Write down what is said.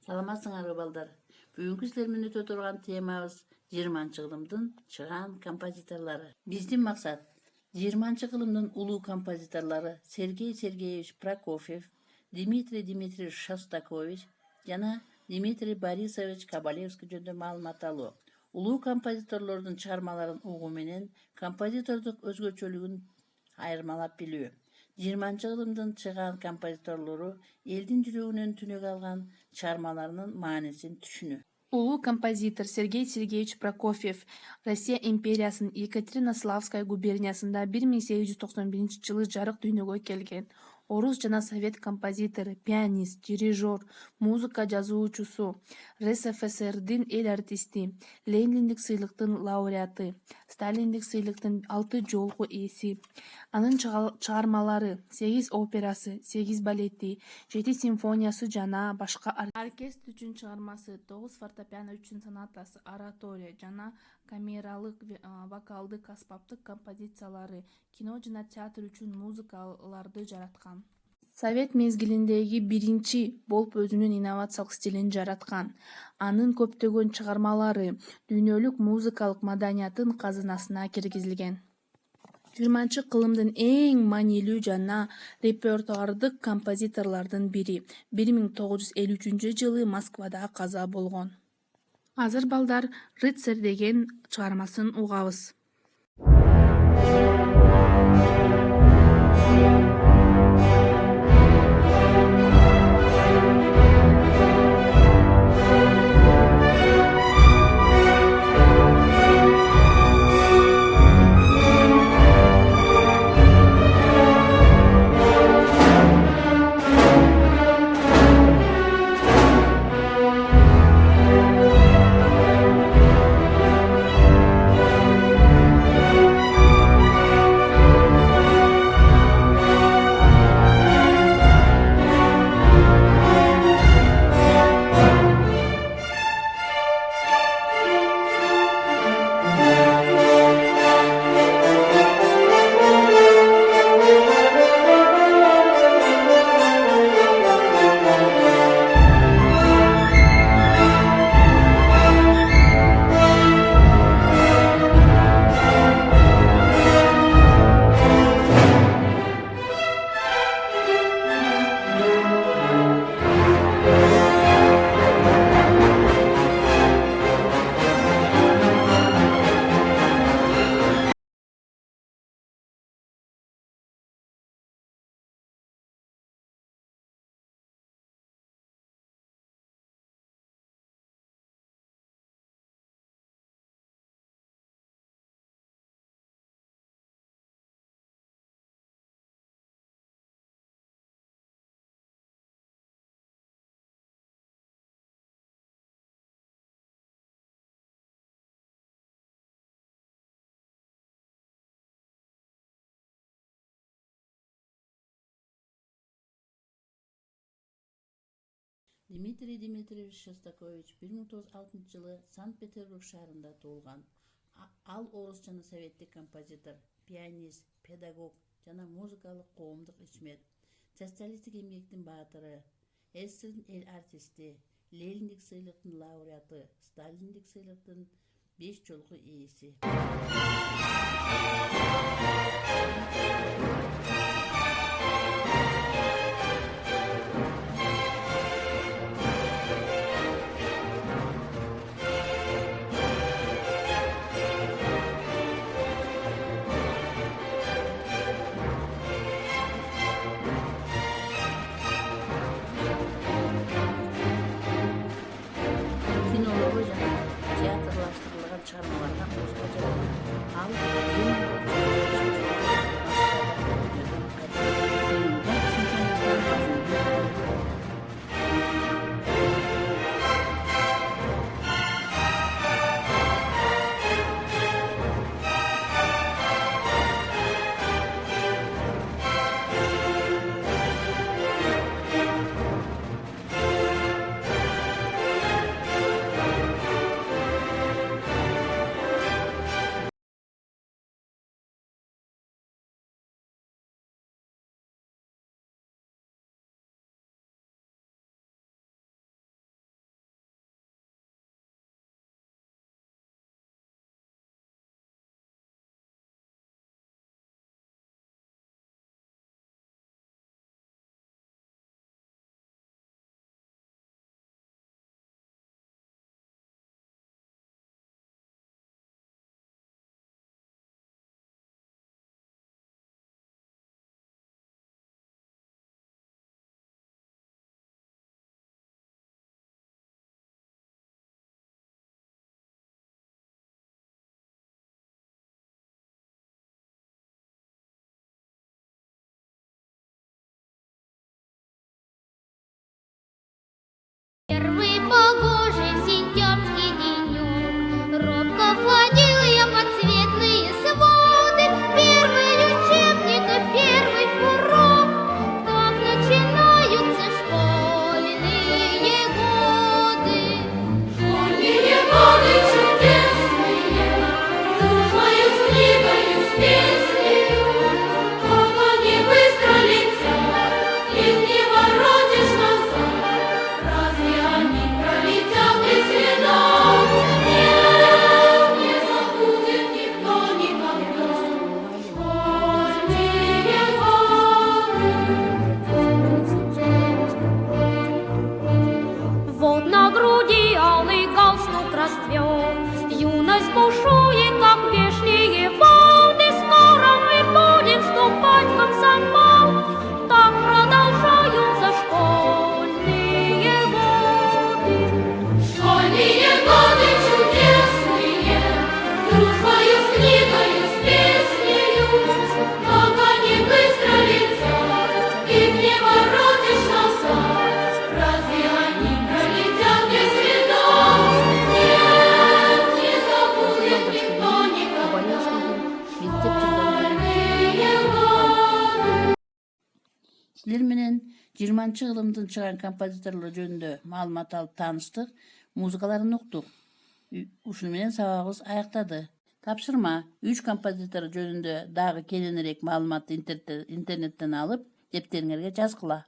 Саламатсыңарбы балдар. Бүгүнкү силер менен өтө турган темабыз 20-кылымдын чыгаан композиторлору. Биздин максат 20-кылымдын улуу композиторлору Сергей Сергеевич Прокофьев, Дмитрий Дмитриевич Шостакович жана Дмитрий Борисович Кабалевский жөнүндө маалымат алуу. Улуу композиторлордун чыгармаларын угуу менен композитордук өзгөчөлүгүн айырмалап билүү. 20-кылымдын чыгаан композиторлору элдин жүрөгүнөн түнөк алган чыгармаларынын маанисин түшүнүү. Улуу композитор Сергей Сергеевич Прокофьев Россия империясынын Екатеринославская губерниясында 1891 жылы жарык дүйнөгө келген. Орус жана совет композитору, пианист, дирижер, музыка жазуучусу, РСФСРдин эл артисти, Лениндик сыйлыктын лауреаты, Сталиндик сыйлыктын 6 жолку ээси. Анын чыгармалары 8 операсы, 8 балети, 7 симфониясы жана башка оркестр үчүн чыгармасы, 9 фортепиано үчүн сонатасы, оратория жана камералык вокалдык аспаптык композициялары, кино жана театр үчүн музыкаларды жараткан. Совет мезгилиндеги биринчи болуп өзүнүн инновациялык стилин жараткан. Анын көптөгөн чыгармалары дүйнөлүк музыкалык маданияттын казынасына киргизилген. 20-кылымдын эң маанилүү жана репертуардык композиторлордун бири 1953 жылы Москвада каза болгон. Азыр балдар «Рыцарь» деген чыгармасын угабыз. Дмитрий Дмитриевич Шостакович 1906 жылы Санкт-Петербург шаарында туулган. Ал орус жана советтик композитор, пианист, педагог жана музыкалык коомдук ичмер. Социалисттик эмгектин баатыры, СССРдин эл артисти, Лениндик сыйлыктын лауреаты, Сталиндик сыйлыктын 5 жолку ээси. Кинолорго жана театрлаштырылган чыгармалардан музыка жараткан. Ал Первый погожий сентябрьский денек робко входил я под светлые своды. Первый учебник и первый урок, так начинаются школьные годы. Школьные годы чудесные, дружбою с книгою, с песнею, как они быстро летят, их не воротишь назад. Разве они пролетят без следа? Нет, не забудет никто никогда. Школьные годы. Вот на груди алый галстук расцвел, юность бушует, как вешние воды. Скоро мы будем вступать в комсомол, так продолжаются школьные годы. Школьные годы чудесные, дружбою с книгою, с песнею, как они быстро летят, их не воротишь назад. Разве они пролетят без следа? Нет, не забудет никто никогда. Школьные годы. Силер менен 20 кылымдын чыган композиторлор жөнүндө маалымат алып тааныштык, музыкаларын уктук. Ушуну менен сабагыбыз аяктады. Тапшырма 3 композитор жөнүндө дагы кененирээк маалыматты интернеттен алып, дептериңерге жазгыла.